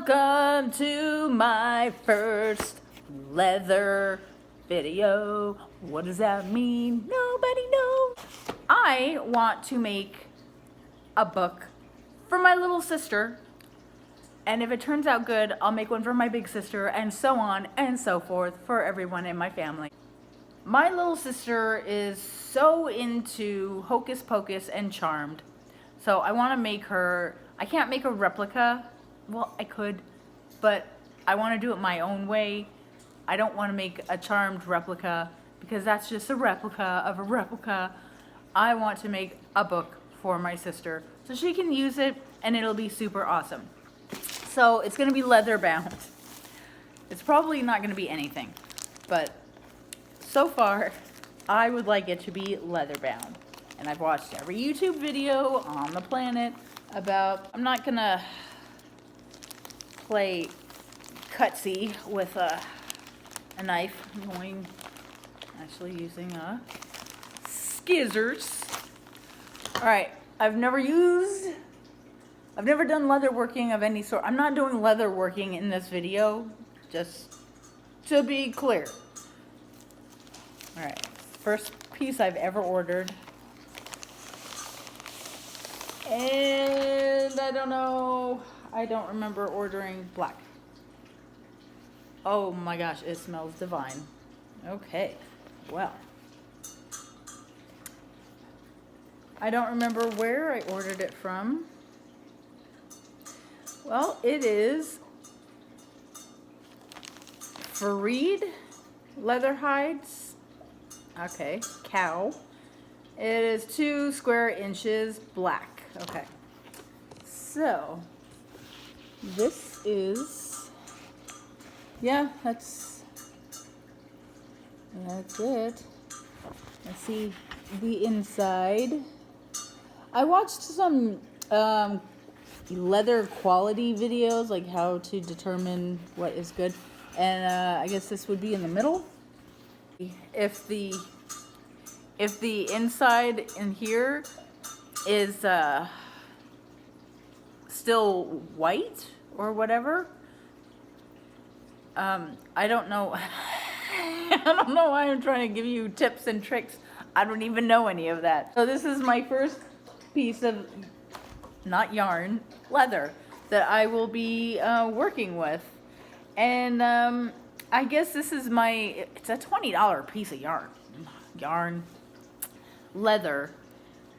Welcome to my first leather video. What does that mean? Nobody knows. I want to make a book for my little sister, and if it turns out good, I'll make one for my big sister, and so on and so forth for everyone in my family. My little sister is so into Hocus Pocus and Charmed, so I want to make her. I can't make a replica. Well, I could, but I want to do it my own way. I don't want to make a Charmed replica because that's just a replica of a replica. I want to make a book for my sister so she can use it and it'll be super awesome. So it's going to be leather bound. It's probably not going to be anything, but so far I would like it to be leather bound. And I've watched every YouTube video on the planet about, I'm not going to play cutsy with a knife. I'm going actually using a scissors. Alright, I've never done leather working of any sort. I'm not doing leather working in this video, just to be clear. Alright, first piece I've ever ordered. And I don't know, I don't remember ordering black. Oh my gosh, it smells divine. Okay, well. I don't remember where I ordered it from. Well, it is Fareed leather hides. Okay, cow. It is 2 square inches black. Okay, so this is, yeah, that's it. Let's see the inside. I watched some leather quality videos, like how to determine what is good, and I guess this would be in the middle. If the inside in here is still white or whatever, I don't know. I don't know why I'm trying to give you tips and tricks. I don't even know any of that. So this is my first piece of, not yarn, leather that I will be working with. And I guess this is it's a $20 piece of yarn, leather.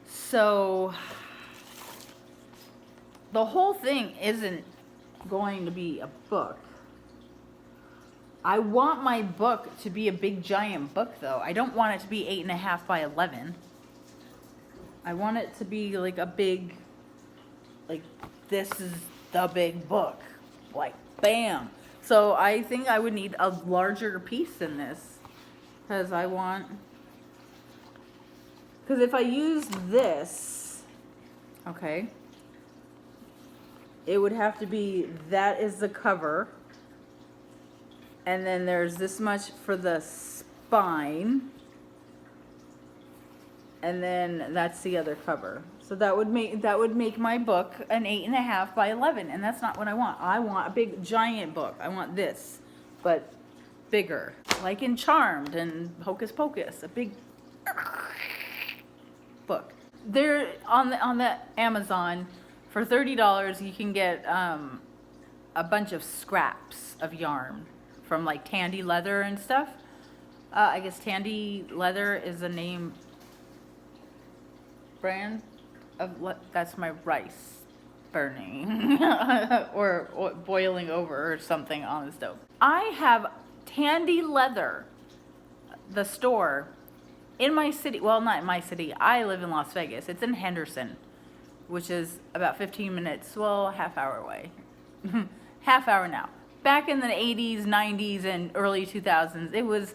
So the whole thing isn't going to be a book. I want my book to be a big giant book though. I don't want it to be 8.5 by 11. I want it to be like a big, like this is the big book. Like bam. So I think I would need a larger piece than this. Because if I use this, okay, it would have to be, that is the cover. And then there's this much for the spine. And then that's the other cover. So that would make my book an 8.5 by 11. And that's not what I want. I want a big giant book. I want this, but bigger. Like in Charmed and Hocus Pocus, a big book. There on the Amazon for $30 you can get a bunch of scraps of yarn from like Tandy Leather and stuff. I guess Tandy Leather is a name brand of that's my rice burning or boiling over or something on the stove. I have Tandy Leather, the store, in my city. Well, not in my city. I live in Las Vegas. It's in Henderson, which is about 15 minutes, well, half hour away. Half hour now. Back in the 80s, 90s, and early 2000s, it was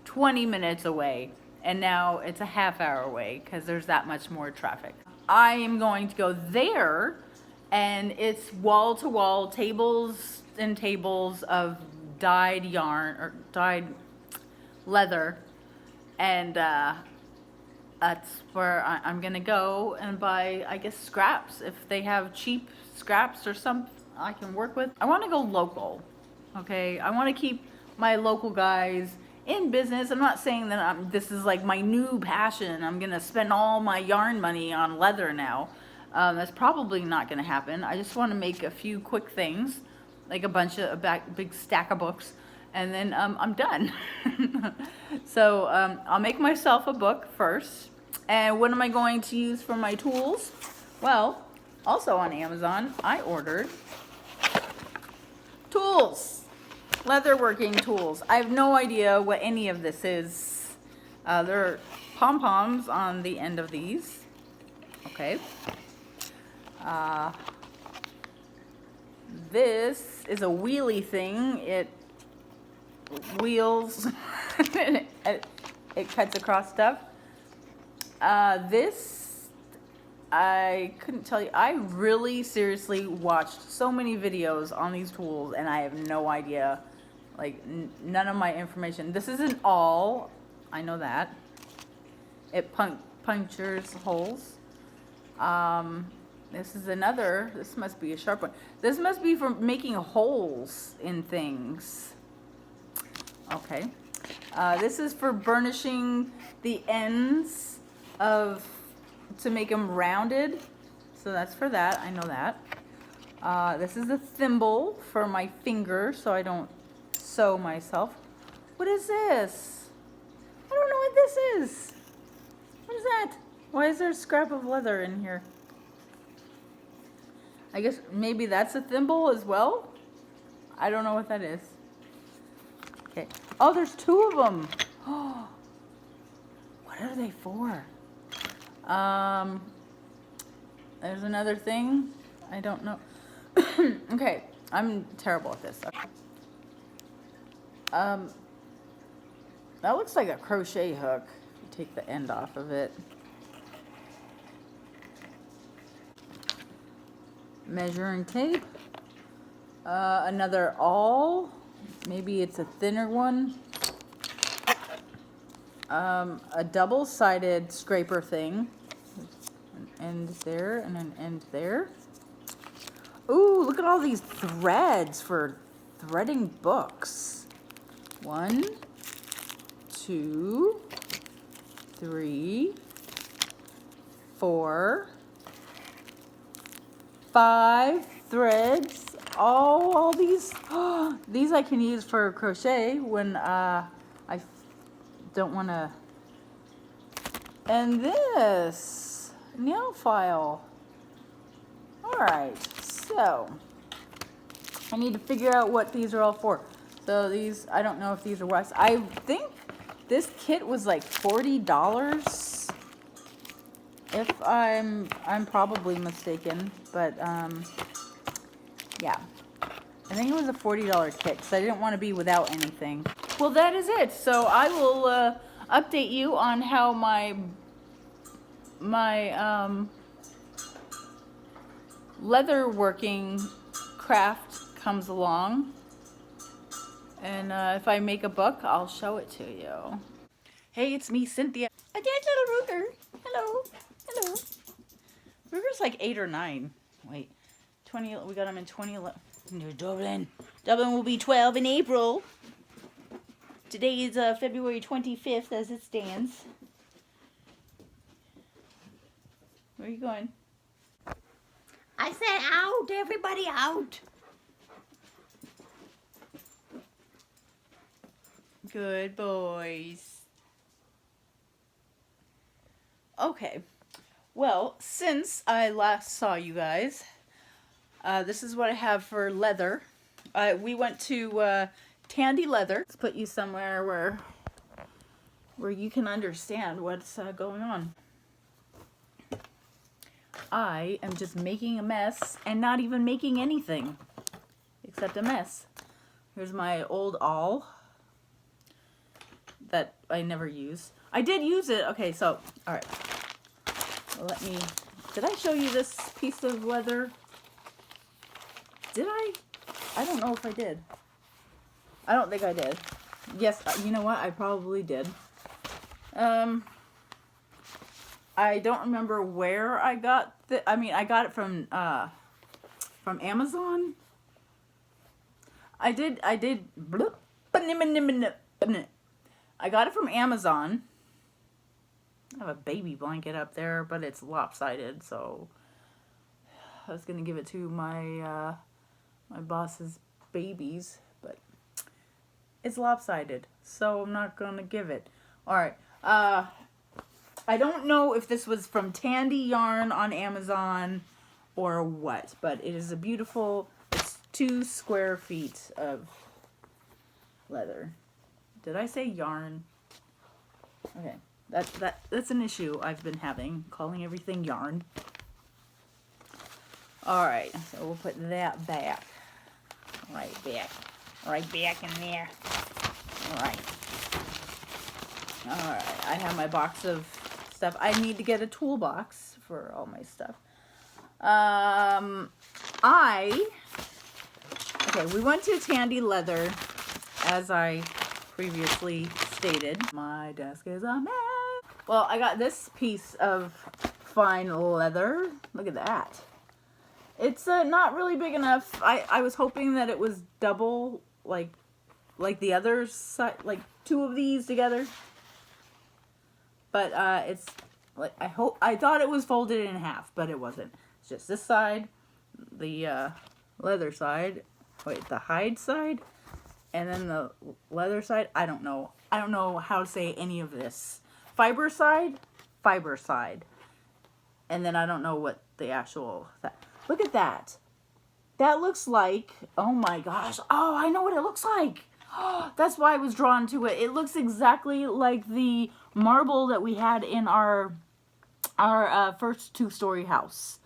20 minutes away. And now it's a half hour away because there's that much more traffic. I am going to go there, and it's wall-to-wall tables and tables of dyed yarn or dyed leather, and that's where I'm gonna go and buy, I guess, scraps if they have cheap scraps or I can work with. I want to go local, okay? I want to keep my local guys in business. I'm not saying that this is like my new passion. I'm gonna spend all my yarn money on leather now. That's probably not gonna happen. I just want to make a few quick things, like a big stack of books, and then I'm done. So I'll make myself a book first. And what am I going to use for my tools? Well, also on Amazon, I ordered tools, leatherworking tools. I have no idea what any of this is. There are pom-poms on the end of these. Okay. This is a wheelie thing. It wheels. It cuts across stuff. This, I couldn't tell you. I really seriously watched so many videos on these tools and I have no idea, like none of my information. This isn't all, I know that. It punctures holes. This is another, this must be a sharp one. This must be for making holes in things. Okay. This is for burnishing the ends to make them rounded. So that's for that, I know that. This is a thimble for my finger so I don't sew myself. What is this? I don't know what this is. What is that? Why is there a scrap of leather in here? I guess maybe that's a thimble as well? I don't know what that is. Okay. Oh, there's two of them. Oh, what are they for? There's another thing. I don't know. Okay, I'm terrible at this. That looks like a crochet hook. You take the end off of it. Measuring tape. Another awl. Maybe it's a thinner one. A double-sided scraper thing. An end there and an end there. Ooh, look at all these threads for threading books. 1, 2, 3, 4, 5 threads. All these. These I can use for crochet when I don't want to. And this nail file. All right, so I need to figure out what these are all for. So these, I don't know if these are wax. I think this kit was like $40. If I'm probably mistaken, but yeah. I think it was a $40 kit because I didn't want to be without anything. Well, that is it. So I will update you on how my leather working craft comes along. And if I make a book, I'll show it to you. Hey, it's me, Cynthia. A dead little Ruger. Hello. Hello. Ruger's like 8 or 9. Wait. We got him in 2011. No, Dublin. Dublin will be 12 in April. Today is February 25th as it stands. Where are you going? I said out, everybody out. Good boys. Okay. Well, since I last saw you guys, this is what I have for leather. We went to Tandy Leather. Let's put you somewhere where you can understand what's going on. I am just making a mess and not even making anything except a mess. Here's my old awl that I never use. I did use it. Okay, so, all right. Let me, did I show you this piece of leather? Did I? I don't know if I did. I don't think I did. Yes, you know what? I probably did. I don't remember where I got I got it from Amazon. I did, I got it from Amazon. I have a baby blanket up there, but it's lopsided, so I was gonna give it to my my boss's babies, but it's lopsided, so I'm not gonna give it. All right. I don't know if this was from Tandy Yarn on Amazon or what, but it is a beautiful. It's 2 square feet of leather. Did I say yarn? Okay, that's an issue I've been having, calling everything yarn. All right, so we'll put that back, right back in there. All right. All right, I have my box of stuff. I need to get a toolbox for all my stuff. Okay, we went to Tandy Leather, as I previously stated. My desk is a mess. Well, I got this piece of fine leather. Look at that. It's not really big enough. I was hoping that it was double, like the other side, like 2 of these together. But it's like I thought it was folded in half, but it wasn't. It's just this side, the leather side, wait, the hide side, and then the leather side. I don't know how to say any of this. Fiber side, and then I don't know what the actual. Look at that. That looks like, oh my gosh. Oh, I know what it looks like. That's why I was drawn to it. It looks exactly like the marble that we had in our first 2-story house.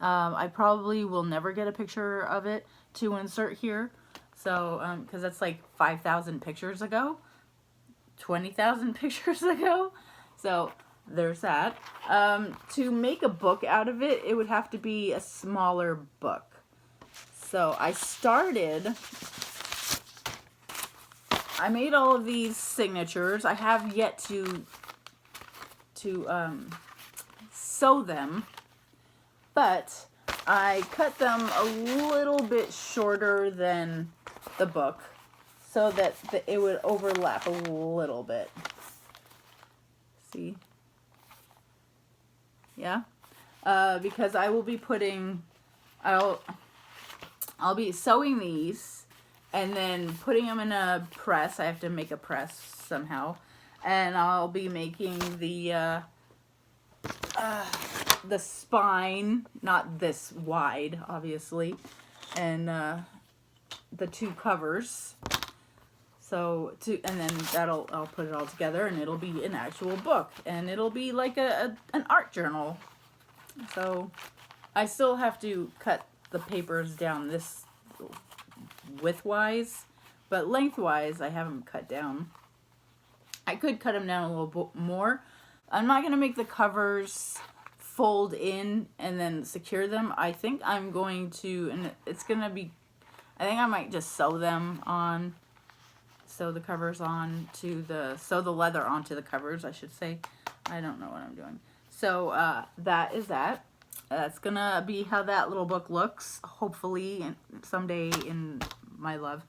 I probably will never get a picture of it to insert here. So, because that's like 5,000 pictures ago. 20,000 pictures ago. So, there's that. To make a book out of it, it would have to be a smaller book. So, I made all of these signatures. I have yet to sew them, but I cut them a little bit shorter than the book so that it would overlap a little bit. See? Yeah? Because I will be putting, I'll be sewing these and then putting them in a press. I have to make a press somehow. And I'll be making the spine, not this wide, obviously, and the 2 covers. So, and then I'll put it all together, and it'll be an actual book, and it'll be like an art journal. So, I still have to cut the papers down this widthwise, but lengthwise I have them cut down. I could cut them down a little bit more. I'm not going to make the covers fold in and then secure them. I think I'm going to, and it's going to be, I think I might just sew them on, sew the covers on to sew the leather onto the covers, I should say. I don't know what I'm doing. So that is that. That's going to be how that little book looks, hopefully, someday in my love.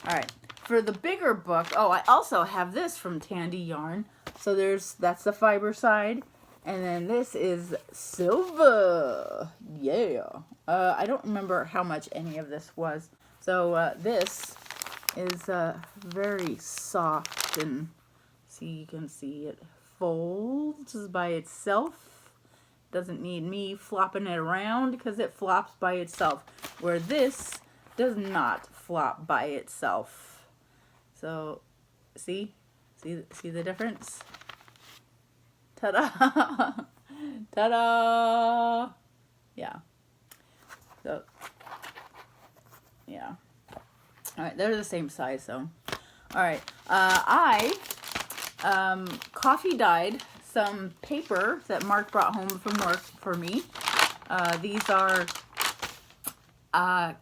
All right. For the bigger book, oh, I also have this from Tandy Yarn. So that's the fiber side. And then this is silver. Yeah. I don't remember how much any of this was. So this is very soft, and see, you can see it folds by itself. Doesn't need me flopping it around because it flops by itself, where this does not flop by itself. So see the difference? Ta-da! Ta-da! Yeah. So yeah. All right, they're the same size, so. All right, I coffee dyed some paper that Mark brought home from work for me. These are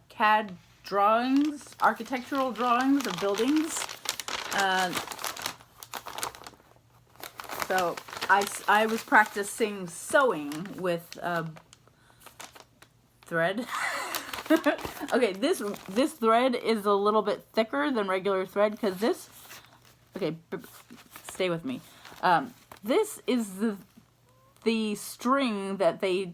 CAD drawings, architectural drawings of buildings. So I was practicing sewing with thread. Okay, this thread is a little bit thicker than regular thread because this. Okay, stay with me. This is the string that they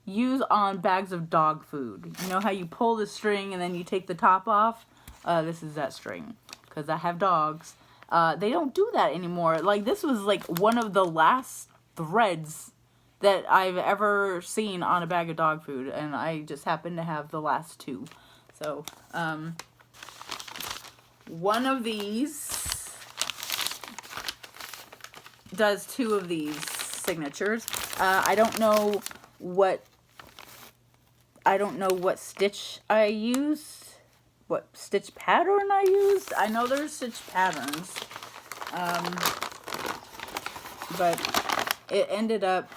use on bags of dog food. You know how you pull the string and then you take the top off? This is that string because I have dogs. They don't do that anymore. Like, this was like one of the last threads that I've ever seen on a bag of dog food, and I just happen to have the last two. So, one of these does two of these signatures. I don't know what stitch I used, what stitch pattern I used. I know there's stitch patterns, but it ended up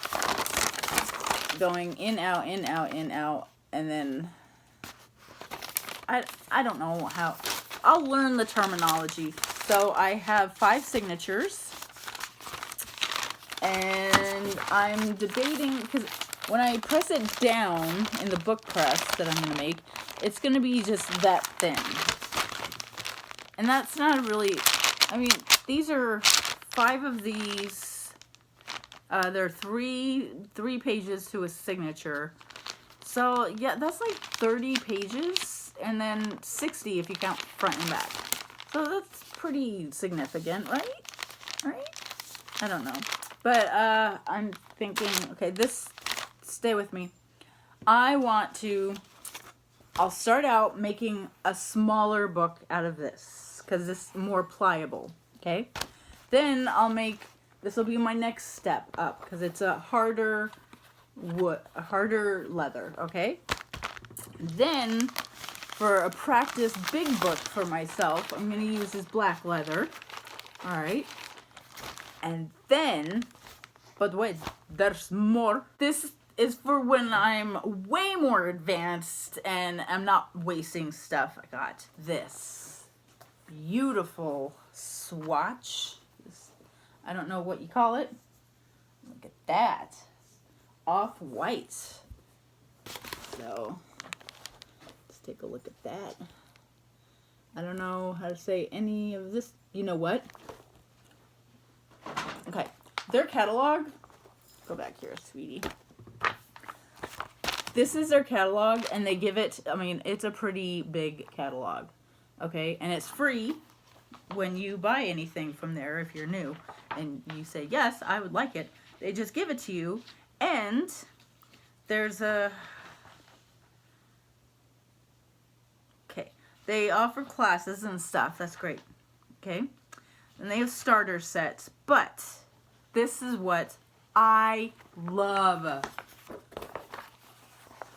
going in, out, in, out, in, out, and then I don't know how. I'll learn the terminology. So I have 5 signatures, and I'm debating, because when I press it down in the book press that I'm going to make, it's going to be just that thin. And that's not really, I mean, these are 5 of these. There are three pages to a signature. So, yeah, that's like 30 pages, and then 60 if you count front and back. So that's pretty significant, right? Right? I don't know. But I'm thinking, okay, stay with me. I'll start out making a smaller book out of this, because it's more pliable, okay? Then this will be my next step up, because it's a harder leather, okay? Then, for a practice big book for myself, I'm going to use this black leather, alright? And then, but wait, there's more. This is for when I'm way more advanced and I'm not wasting stuff. I got this beautiful swatch. I don't know what you call it. Look at that. Off-white. So, let's take a look at that. I don't know how to say any of this. You know what? Okay. Their catalog. Go back here, sweetie. This is their catalog, and they give it, I mean, it's a pretty big catalog. Okay? And it's free when you buy anything from there if you're new. And you say, yes, I would like it. They just give it to you. And there's okay, they offer classes and stuff. That's great. Okay. And they have starter sets. But this is what I love.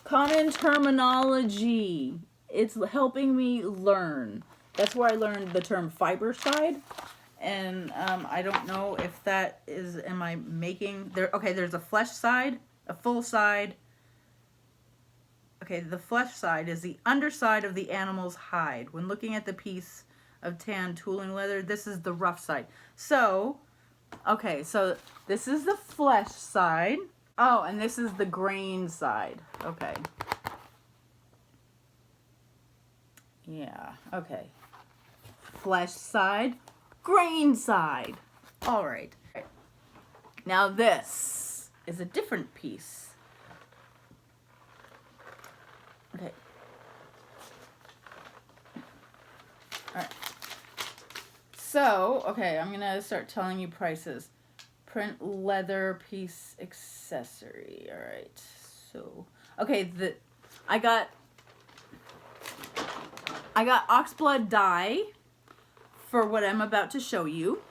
Common terminology. It's helping me learn. That's where I learned the term fiber side. And I don't know if that is, am I making, okay, there's a flesh side, a full side. Okay, the flesh side is the underside of the animal's hide. When looking at the piece of tan tooling leather, this is the rough side. So, okay, so this is the flesh side. Oh, and this is the grain side. Okay. Yeah, okay. Flesh side. Grain side. All right. Now this is a different piece. Okay. All right. So, okay, I'm gonna start telling you prices. Print leather piece accessory. All right. So, okay, I got oxblood dye for what I'm about to show you.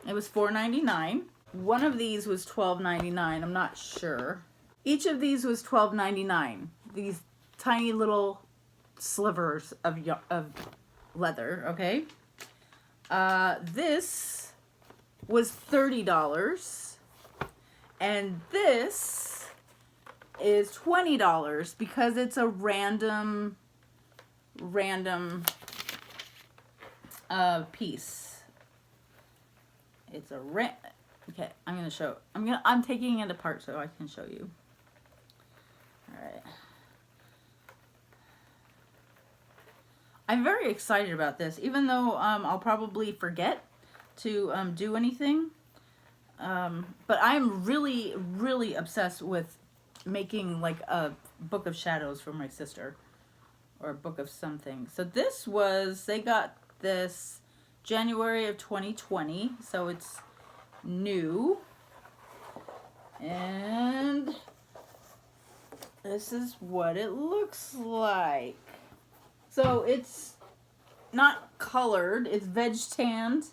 It was $4.99. One of these was $12.99. I'm not sure. Each of these was $12.99. These tiny little slivers of leather, okay? This was $30. And this is $20 because it's a random piece. It's a okay, I'm taking it apart so I can show you. All right. I'm very excited about this, even though I'll probably forget to do anything. But I'm really, really obsessed with making like a book of shadows for my sister, or a book of something. So this was, they got this January of 2020, so it's new. And this is what it looks like. So it's not colored, it's veg tanned,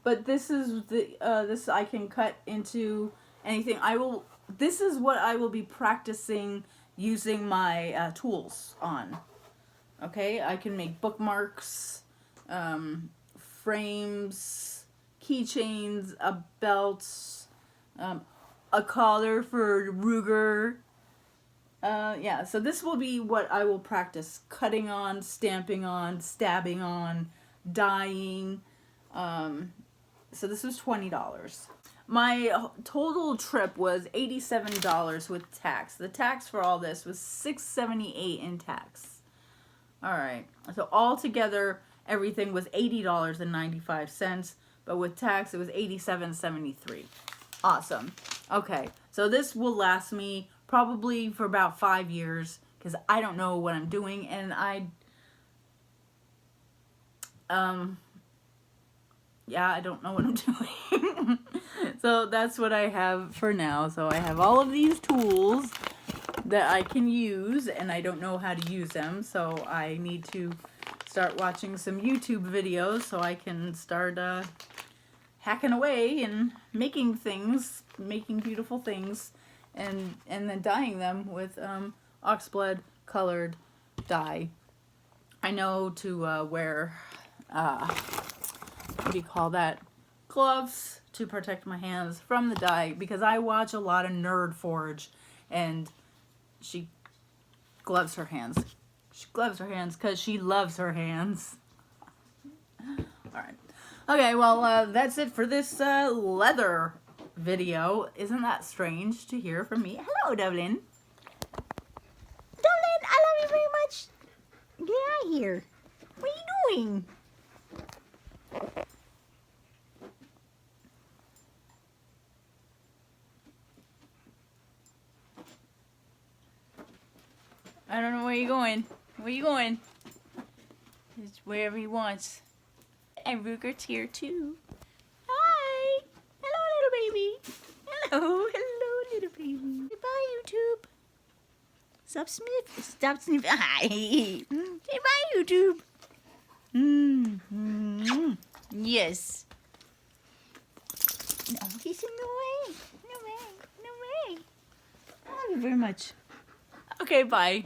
but this is the this I can cut into anything. This is what I will be practicing using my tools on. Okay, I can make bookmarks, frames, keychains, a belt, a collar for Ruger. Yeah, so this will be what I will practice cutting on, stamping on, stabbing on, dyeing. So this was $20. My total trip was $87 with tax. The tax for all this was $6.78 in tax. All right, so altogether everything was $80.95, but with tax it was $87.73. Awesome. Okay, so this will last me probably for about 5 years, because I don't know what I'm doing, and yeah, I don't know what I'm doing. So that's what I have for now. So I have all of these tools that I can use, and I don't know how to use them, so I need to start watching some YouTube videos so I can start hacking away and making things, making beautiful things, and then dyeing them with oxblood colored dye. I know to wear what do you call that, gloves to protect my hands from the dye, because I watch a lot of Nerd Forge, and she gloves her hands. She gloves her hands because she loves her hands. Alright. Okay, well, that's it for this leather video. Isn't that strange to hear from me? Hello, Devlin. Devlin, I love you very much. Get out of here. What are you doing? I don't know where you're going. Where you going? It's wherever he wants. And Ruger's here too. Hi! Hello, little baby. Hello, hello, little baby. Say bye, YouTube. Stop sniffing. Stop sniffing. Hi. Say bye, YouTube. Yes. No, he said no way. No way. No way. I love you very much. Okay, bye.